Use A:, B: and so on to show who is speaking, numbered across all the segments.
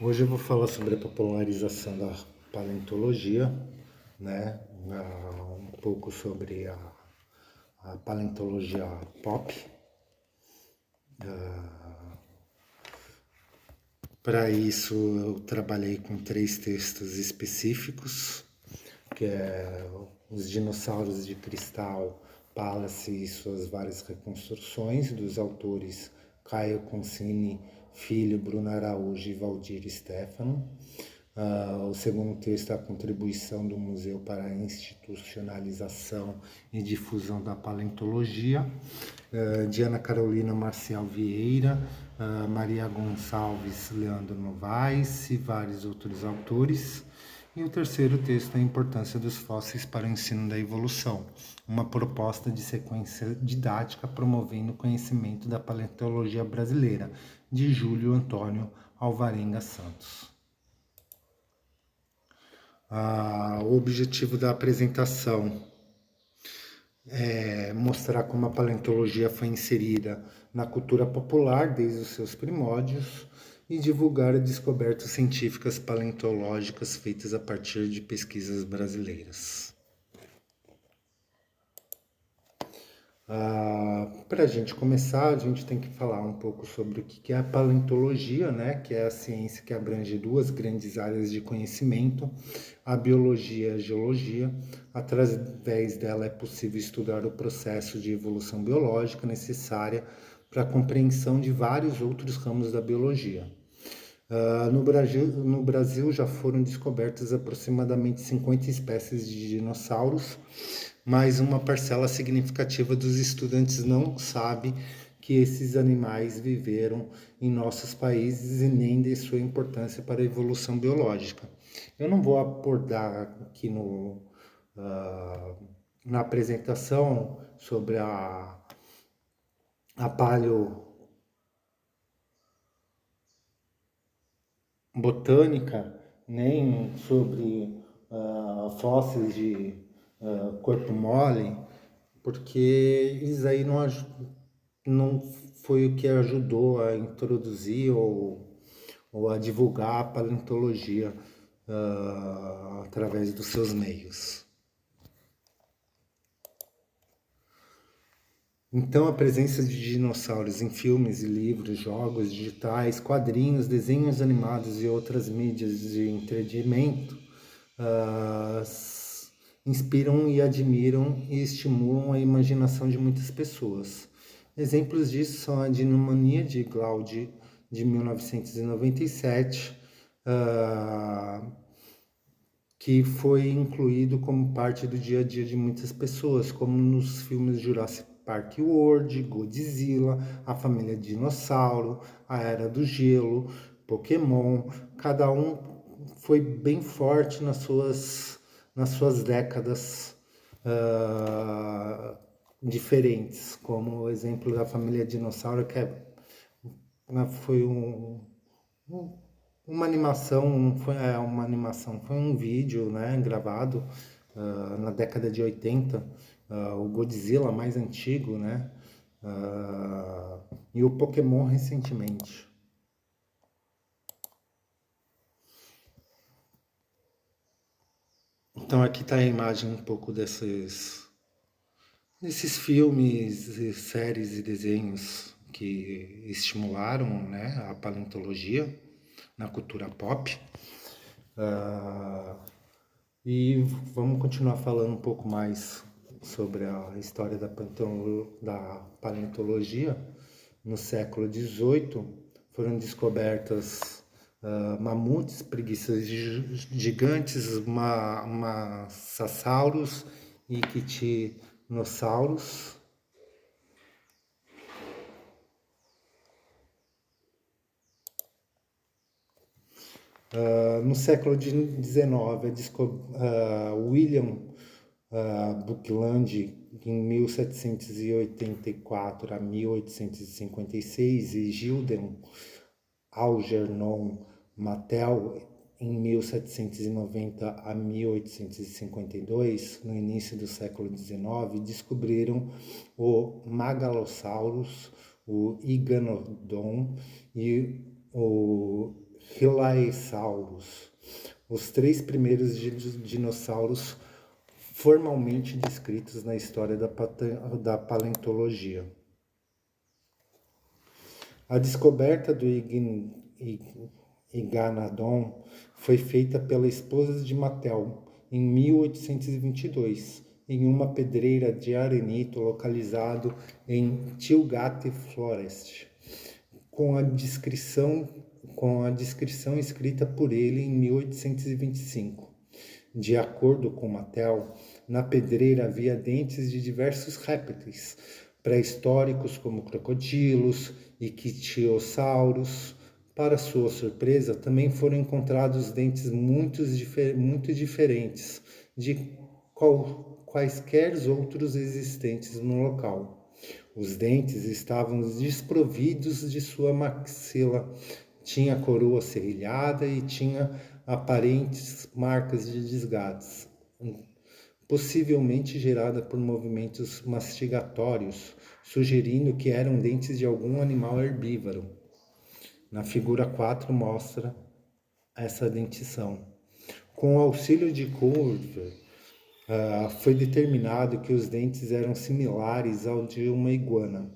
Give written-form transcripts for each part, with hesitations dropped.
A: Hoje eu vou falar sobre a popularização da paleontologia, né? Um pouco sobre a paleontologia pop. Para isso eu trabalhei com 3 textos específicos, que é Os Dinossauros de Cristal, Palace e suas várias reconstruções, dos autores Caio Concini Filho, Bruno Araújo e Valdir Stefano. O segundo texto é a contribuição do Museu para a institucionalização e difusão da paleontologia, de Ana Carolina Marcial Vieira, Maria Gonçalves, Leandro Novaes e vários outros autores. E o terceiro texto é a importância dos fósseis para o ensino da evolução, uma proposta de sequência didática promovendo o conhecimento da paleontologia brasileira, de Júlio Antônio Alvarenga Santos. O objetivo da apresentação é mostrar como a paleontologia foi inserida na cultura popular desde os seus primórdios e divulgar as descobertas científicas paleontológicas feitas a partir de pesquisas brasileiras. Para a gente começar, a gente tem que falar um pouco sobre o que é a paleontologia, né? Que é a ciência que abrange 2 grandes áreas de conhecimento, a biologia e a geologia. Através dela é possível estudar o processo de evolução biológica necessária para a compreensão de vários outros ramos da biologia. No Brasil já foram descobertas aproximadamente 50 espécies de dinossauros, mas uma parcela significativa dos estudantes não sabe que esses animais viveram em nossos países e nem de sua importância para a evolução biológica. Eu não vou abordar aqui na apresentação sobre a paleobotânica, nem sobre fósseis de corpo mole, porque isso aí não foi o que ajudou a introduzir ou a divulgar a paleontologia através dos seus meios. Então, a presença de dinossauros em filmes e livros, jogos digitais, quadrinhos, desenhos animados e outras mídias de entretenimento inspiram e admiram e estimulam a imaginação de muitas pessoas. Exemplos disso são a Dinomania de Glaud, de 1997, que foi incluído como parte do dia a dia de muitas pessoas, como nos filmes Jurassic Park World, Godzilla, A Família Dinossauro, A Era do Gelo, Pokémon. Cada um foi bem forte nas suas décadas diferentes, como o exemplo da Família Dinossauro, que foi uma animação, foi um vídeo, né, gravado na década de 80, o Godzilla mais antigo, né, e o Pokémon recentemente. Então aqui está a imagem um pouco desses filmes, séries e desenhos que estimularam, né, a paleontologia na cultura pop. E vamos continuar falando um pouco mais sobre a história da paleontologia. No século XVIII foram descobertas mamutes, preguiças gigantes, massassauros e quitinossauros. No século XIX, William Buckland, em 1784 a 1856, e Gilden Algernon Mattel, em 1790 a 1852, no início do século XIX, descobriram o Megalosaurus, o Iguanodon e o Hylaeosaurus, os 3 primeiros dinossauros formalmente descritos na história da paleontologia. A descoberta do Iguanodon foi feita pela esposa de Mattel em 1822, em uma pedreira de arenito localizado em Tilgate Forest, com a descrição escrita por ele em 1825. De acordo com Mattel, na pedreira havia dentes de diversos répteis pré-históricos como crocodilos e ictiossauros. Para sua surpresa, também foram encontrados dentes muito diferentes de quaisquer outros existentes no local. Os dentes estavam desprovidos de sua maxila, tinha coroa serrilhada e tinha aparentes marcas de desgastes, possivelmente gerada por movimentos mastigatórios, sugerindo que eram dentes de algum animal herbívoro. Na figura 4 mostra essa dentição. Com o auxílio de Culver, foi determinado que os dentes eram similares ao de uma iguana,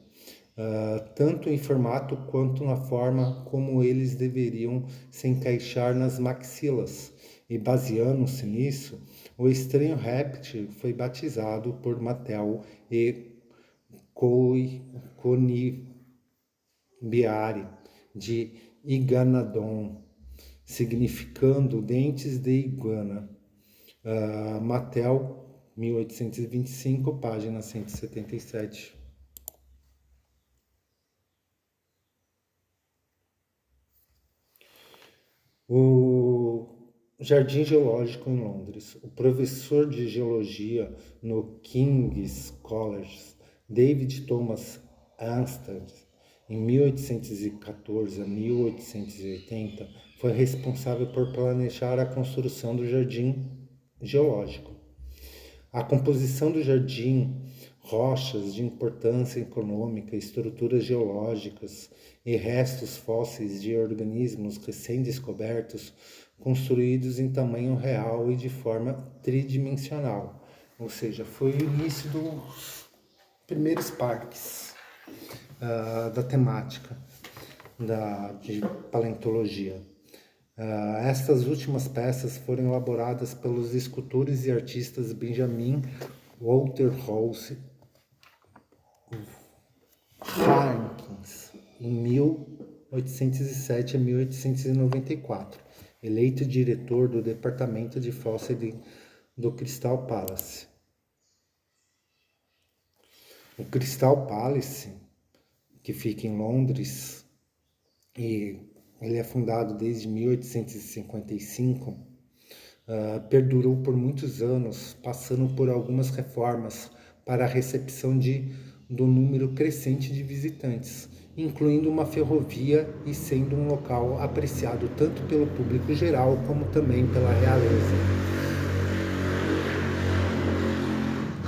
A: tanto em formato quanto na forma como eles deveriam se encaixar nas maxilas, e baseando-se nisso, o estranho réptil foi batizado por Mattel e Conibiari de Iguanodon, significando dentes de iguana. Mattel, 1825, página 177. O Jardim Geológico em Londres. O professor de geologia no King's College, David Thomas Armstrong, em 1814 a 1880, foi responsável por planejar a construção do Jardim Geológico. A composição do jardim, rochas de importância econômica, estruturas geológicas e restos fósseis de organismos recém-descobertos, construídos em tamanho real e de forma tridimensional. Ou seja, foi o início dos primeiros parques da temática de paleontologia. Estas últimas peças foram elaboradas pelos escultores e artistas Benjamin Waterhouse Harkins, em 1807 a 1894, eleito diretor do Departamento de Fósseis do Crystal Palace. O Crystal Palace, que fica em Londres, e ele é fundado desde 1855, perdurou por muitos anos, passando por algumas reformas para a recepção do número crescente de visitantes, incluindo uma ferrovia e sendo um local apreciado tanto pelo público geral como também pela realeza,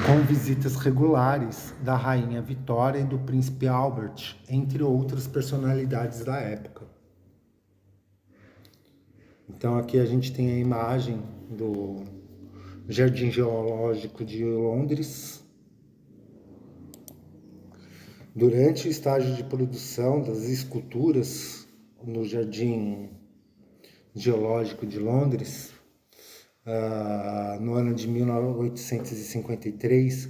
A: com visitas regulares da Rainha Vitória e do Príncipe Albert, entre outras personalidades da época. Então aqui a gente tem a imagem do Jardim Geológico de Londres. Durante o estágio de produção das esculturas no Jardim Geológico de Londres, no ano de 1853,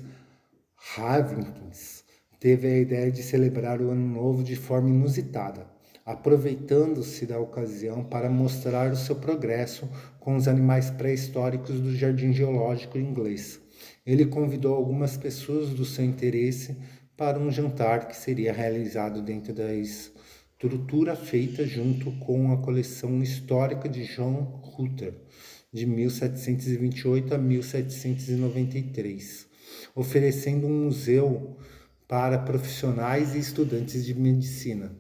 A: Havkins teve a ideia de celebrar o Ano Novo de forma inusitada, aproveitando-se da ocasião para mostrar o seu progresso com os animais pré-históricos do Jardim Geológico inglês. Ele convidou algumas pessoas do seu interesse para um jantar que seria realizado dentro da estrutura feita junto com a coleção histórica de John Rutter, de 1728 a 1793, oferecendo um museu para profissionais e estudantes de medicina.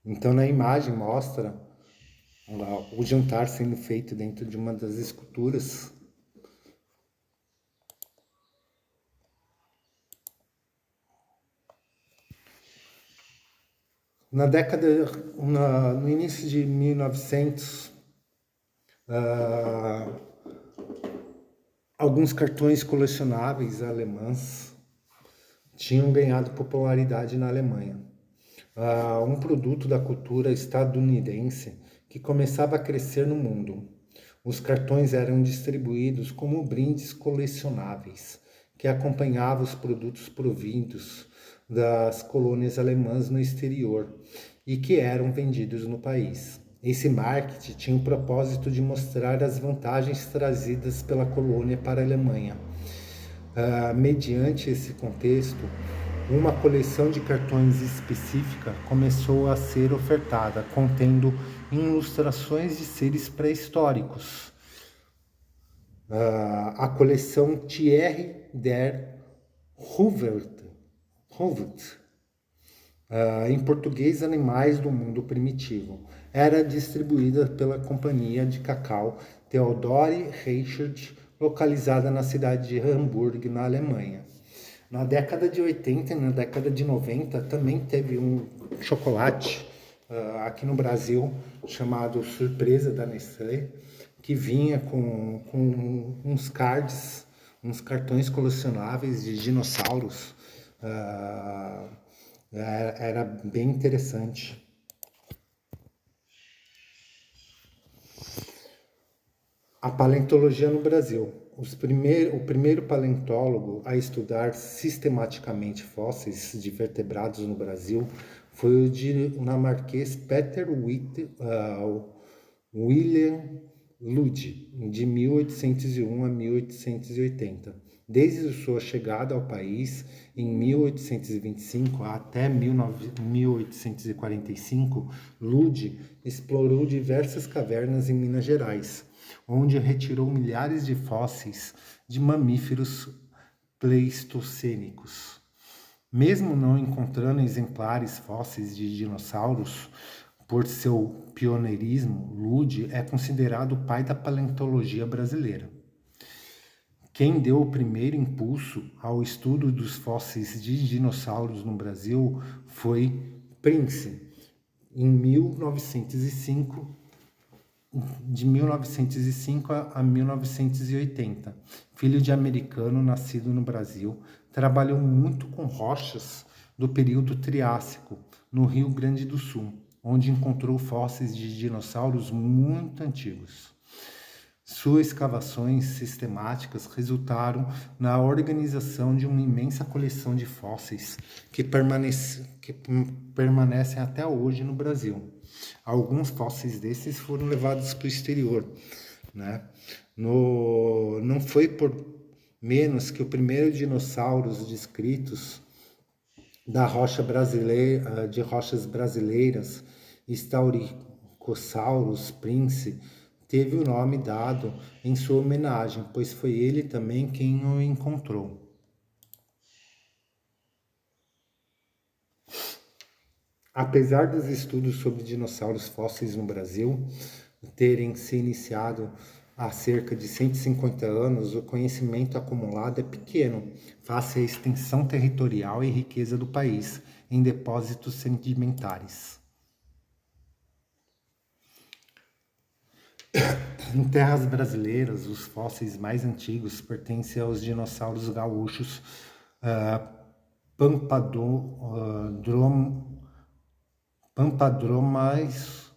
A: Então, na imagem mostra o jantar sendo feito dentro de uma das esculturas. Na década, no início de 1900, ah, alguns cartões colecionáveis alemães tinham ganhado popularidade na Alemanha. Um produto da cultura estadunidense que começava a crescer no mundo. Os cartões eram distribuídos como brindes colecionáveis, que acompanhavam os produtos provindos das colônias alemãs no exterior e que eram vendidos no país. Esse marketing tinha o propósito de mostrar as vantagens trazidas pela colônia para a Alemanha. Mediante esse contexto, uma coleção de cartões específica começou a ser ofertada, contendo ilustrações de seres pré-históricos. A coleção Thierry der Huvert, em português Animais do Mundo Primitivo, era distribuída pela companhia de cacau Theodore Reichert, localizada na cidade de Hamburgo, na Alemanha. Na década de 80 e na década de 90 também teve um chocolate aqui no Brasil chamado Surpresa da Nestlé, que vinha com uns cards, uns cartões colecionáveis de dinossauros. Era bem interessante. A paleontologia no Brasil. O primeiro paleontólogo a estudar sistematicamente fósseis de vertebrados no Brasil foi o dinamarquês Peter William Lund, de 1801 a 1880. Desde sua chegada ao país em 1825 até 1845, Lund explorou diversas cavernas em Minas Gerais, onde retirou milhares de fósseis de mamíferos pleistocênicos. Mesmo não encontrando exemplares fósseis de dinossauros, por seu pioneirismo, Lund é considerado o pai da paleontologia brasileira. Quem deu o primeiro impulso ao estudo dos fósseis de dinossauros no Brasil foi Prince, em 1905, de 1905 a 1980. Filho de americano nascido no Brasil, trabalhou muito com rochas do período Triássico, no Rio Grande do Sul, onde encontrou fósseis de dinossauros muito antigos. Suas escavações sistemáticas resultaram na organização de uma imensa coleção de fósseis que permanecem até hoje no Brasil. Alguns fósseis desses foram levados para o exterior, né? Não foi por menos que o primeiro dinossauros descritos da rocha brasileira, de rochas brasileiras, Staurikosaurus Prince, teve o nome dado em sua homenagem, pois foi ele também quem o encontrou. Apesar dos estudos sobre dinossauros fósseis no Brasil terem se iniciado há cerca de 150 anos, o conhecimento acumulado é pequeno, face à extensão territorial e riqueza do país em depósitos sedimentares. Em terras brasileiras, os fósseis mais antigos pertencem aos dinossauros gaúchos Pampadromais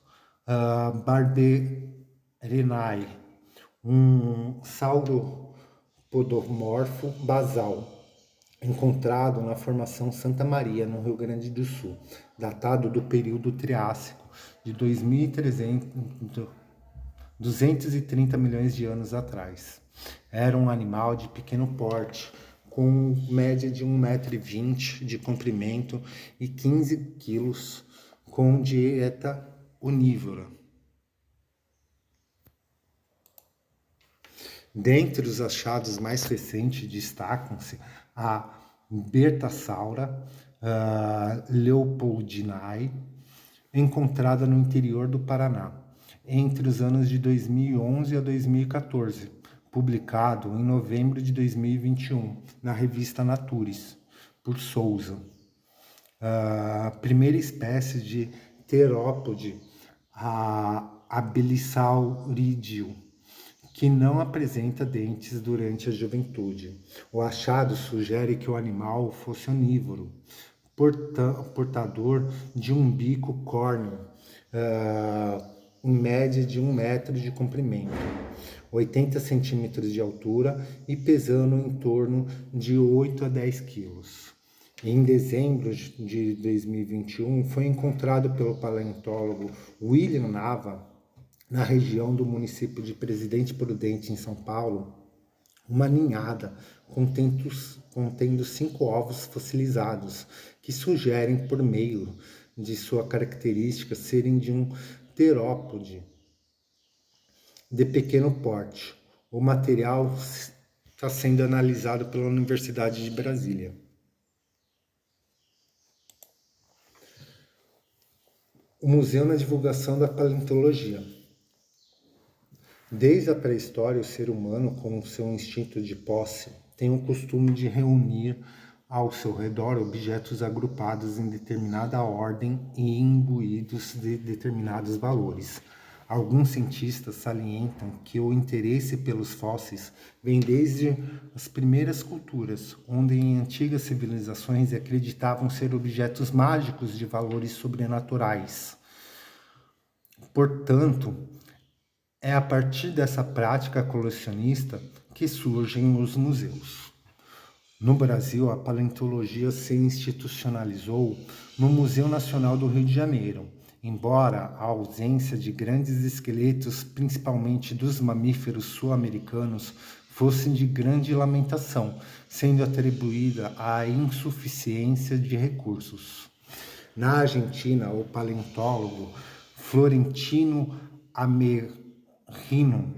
A: barberinae, um sauropodomorfo basal, encontrado na Formação Santa Maria, no Rio Grande do Sul, datado do período Triássico, de 230 milhões de anos atrás. Era um animal de pequeno porte, com média de 1,20 m de comprimento e 15 quilos, com dieta onívora. Dentre os achados mais recentes destacam-se a Bertasaura leopoldinae, encontrada no interior do Paraná, entre os anos de 2011 a 2014, publicado em novembro de 2021, na revista Natures, por Souza. A primeira espécie de terópode, a Abelisauridio, que não apresenta dentes durante a juventude. O achado sugere que o animal fosse onívoro, portador de um bico córneo, em média de 1 metro de comprimento, 80 centímetros de altura e pesando em torno de 8 a 10 quilos. Em dezembro de 2021, foi encontrado pelo paleontólogo William Nava, na região do município de Presidente Prudente, em São Paulo, uma ninhada contendo 5 ovos fossilizados, que sugerem, por meio de sua característica, serem de um terópode de pequeno porte. O material está sendo analisado pela Universidade de Brasília. O Museu na divulgação da paleontologia. Desde a pré-história, o ser humano, com o seu instinto de posse, tem o costume de reunir ao seu redor objetos agrupados em determinada ordem e imbuídos de determinados valores. Alguns cientistas salientam que o interesse pelos fósseis vem desde as primeiras culturas, onde em antigas civilizações acreditavam ser objetos mágicos de valores sobrenaturais. Portanto, é a partir dessa prática colecionista que surgem os museus. No Brasil, a paleontologia se institucionalizou no Museu Nacional do Rio de Janeiro, embora a ausência de grandes esqueletos, principalmente dos mamíferos sul-americanos, fosse de grande lamentação, sendo atribuída à insuficiência de recursos. Na Argentina, o paleontólogo Florentino Amerino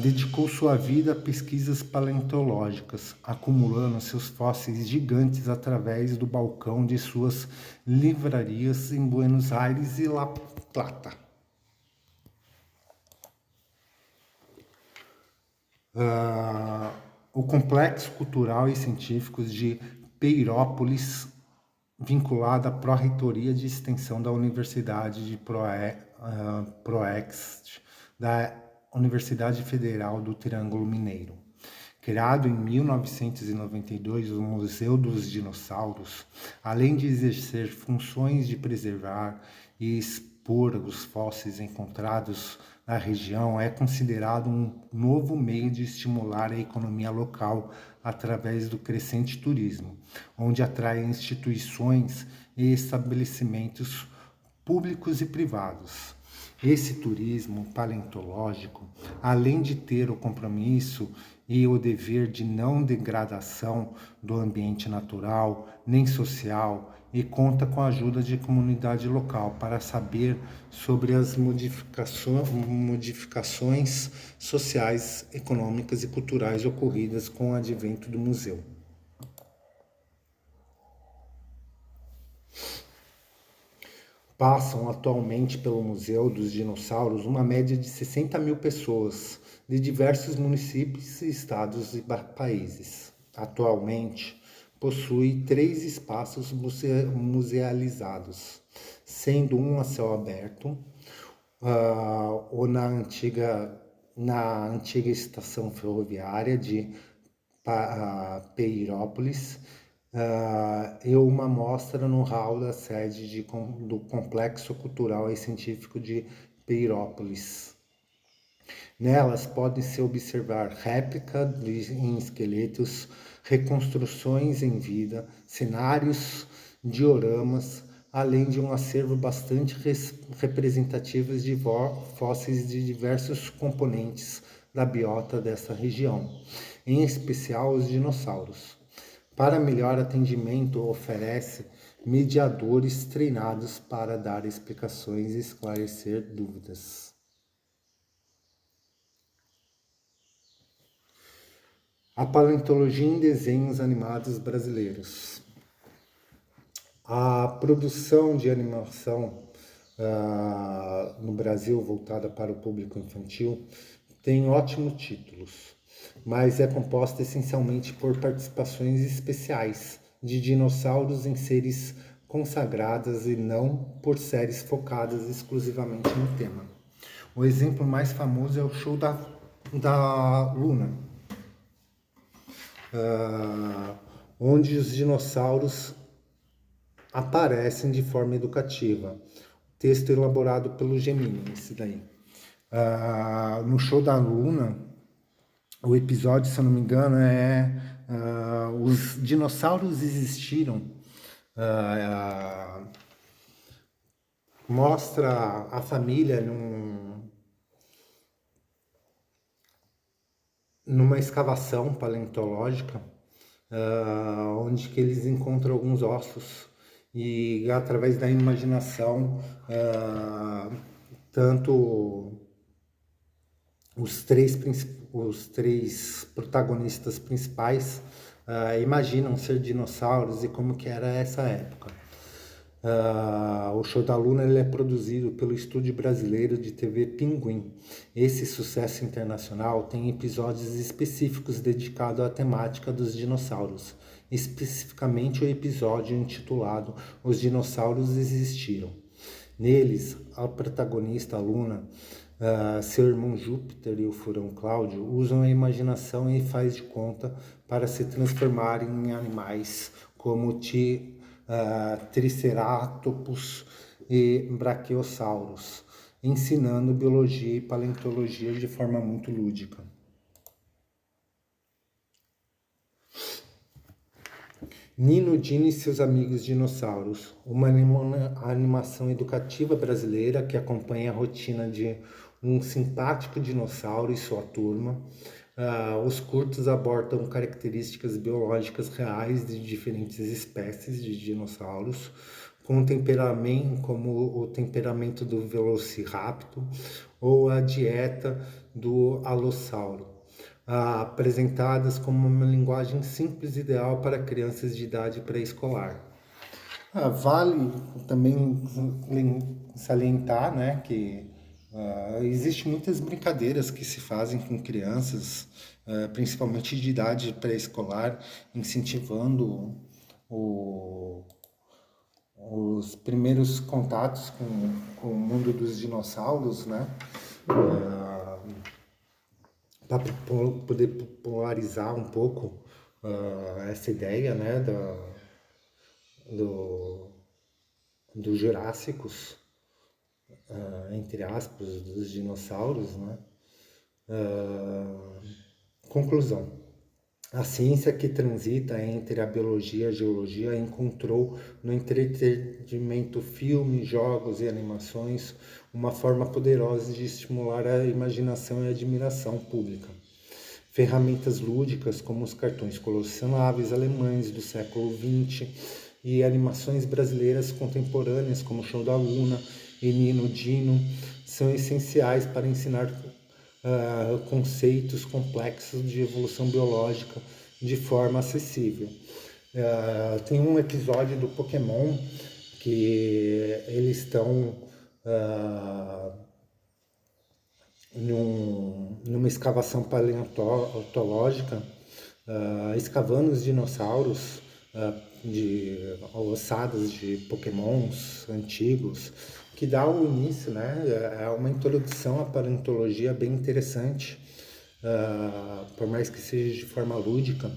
A: dedicou sua vida a pesquisas paleontológicas, acumulando seus fósseis gigantes através do balcão de suas livrarias em Buenos Aires e La Plata. O complexo cultural e científico de Peirópolis, vinculado à Pró-Reitoria de Extensão da Universidade de Proext, da Universidade Federal do Triângulo Mineiro. Criado em 1992, o Museu dos Dinossauros, além de exercer funções de preservar e expor os fósseis encontrados na região, é considerado um novo meio de estimular a economia local através do crescente turismo, onde atrai instituições e estabelecimentos públicos e privados. Esse turismo paleontológico, além de ter o compromisso e o dever de não degradação do ambiente natural nem social, e conta com a ajuda de comunidade local para saber sobre as modificações sociais, econômicas e culturais ocorridas com o advento do museu. Passam atualmente pelo Museu dos Dinossauros uma média de 60 mil pessoas de diversos municípios, estados e países. Atualmente, possui 3 espaços musealizados, sendo um a céu aberto, ou na antiga estação ferroviária de Peirópolis, e uma mostra no hall da sede do Complexo Cultural e Científico de Peirópolis. Nelas podem-se observar réplicas em esqueletos, reconstruções em vida, cenários, dioramas, além de um acervo bastante representativo de fósseis de diversos componentes da biota dessa região, em especial os dinossauros. Para melhor atendimento, oferece mediadores treinados para dar explicações e esclarecer dúvidas. A paleontologia em desenhos animados brasileiros. A produção de animação no Brasil, voltada para o público infantil, tem ótimos títulos, mas é composta essencialmente por participações especiais de dinossauros em seres consagradas e não por séries focadas exclusivamente no tema. O exemplo mais famoso é o show da Luna, onde os dinossauros aparecem de forma educativa. Texto elaborado pelo Gemini, esse daí. No show da Luna, o episódio, se eu não me engano, os dinossauros existiram. Mostra a família numa escavação paleontológica, onde que eles encontram alguns ossos e através da imaginação, tanto os três protagonistas principais imaginam ser dinossauros e como que era essa época. O show da Luna ele é produzido pelo estúdio brasileiro de TV Pinguim. Esse sucesso internacional tem episódios específicos dedicados à temática dos dinossauros, especificamente o episódio intitulado Os Dinossauros Existiram. Neles, a protagonista Luna, seu irmão Júpiter e o furão Cláudio usam a imaginação e faz de conta para se transformarem em animais como Triceratopos e Brachiosaurus, ensinando biologia e paleontologia de forma muito lúdica. Nino, Dino e seus amigos dinossauros, uma animação educativa brasileira que acompanha a rotina de um simpático dinossauro e sua turma. Os curtos abordam características biológicas reais de diferentes espécies de dinossauros, com temperamento, como o temperamento do Velociraptor ou a dieta do Alossauro, apresentadas como uma linguagem simples e ideal para crianças de idade pré-escolar. Vale também salientar, né, que existem muitas brincadeiras que se fazem com crianças, principalmente de idade pré-escolar, incentivando os primeiros contatos com o mundo dos dinossauros, né? Para poder popularizar um pouco essa ideia, né, dos Jurássicos, entre aspas, dos dinossauros, né? Conclusão. A ciência que transita entre a biologia e a geologia encontrou no entretenimento, filmes, jogos e animações uma forma poderosa de estimular a imaginação e a admiração pública. Ferramentas lúdicas como os cartões colecionáveis alemães do século XX e animações brasileiras contemporâneas como o Show da Luna e Nino Dino são essenciais para ensinar conceitos complexos de evolução biológica de forma acessível. Tem um episódio do Pokémon que eles estão numa escavação paleontológica, escavando os dinossauros de ossadas de Pokémons antigos, que dá o início, né? É uma introdução à paleontologia bem interessante, por mais que seja de forma lúdica,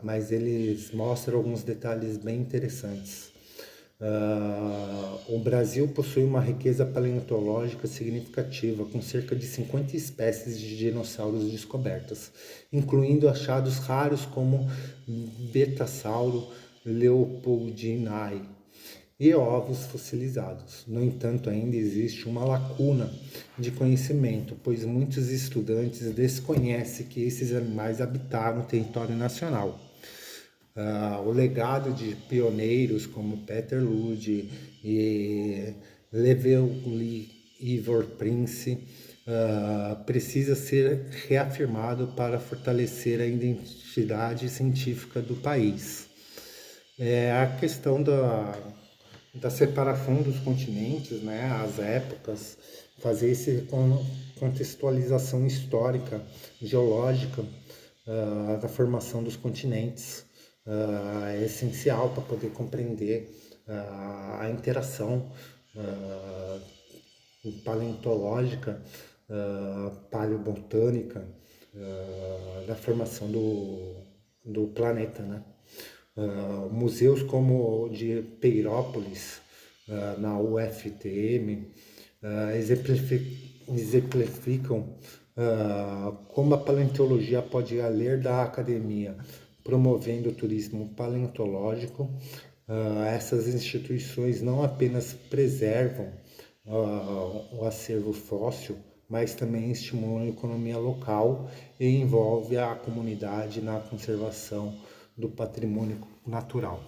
A: mas eles mostram alguns detalhes bem interessantes. O Brasil possui uma riqueza paleontológica significativa, com cerca de 50 espécies de dinossauros descobertas, incluindo achados raros como Betasauro leopoldinae e ovos fossilizados. No entanto, ainda existe uma lacuna de conhecimento, pois muitos estudantes desconhecem que esses animais habitaram o território nacional. O legado de pioneiros como Peter Ludd e Llewellyn Ivor Prince precisa ser reafirmado para fortalecer a identidade científica do país. A questão da separação dos continentes, né, as épocas, fazer essa contextualização histórica, geológica da formação dos continentes, é essencial para poder compreender a interação paleontológica, paleobotânica, da formação do planeta, né? Museus como o de Peirópolis, na UFTM, exemplificam como a paleontologia pode ir além da academia, promovendo o turismo paleontológico. Essas instituições não apenas preservam o acervo fóssil, mas também estimulam a economia local e envolve a comunidade na conservação do patrimônio natural.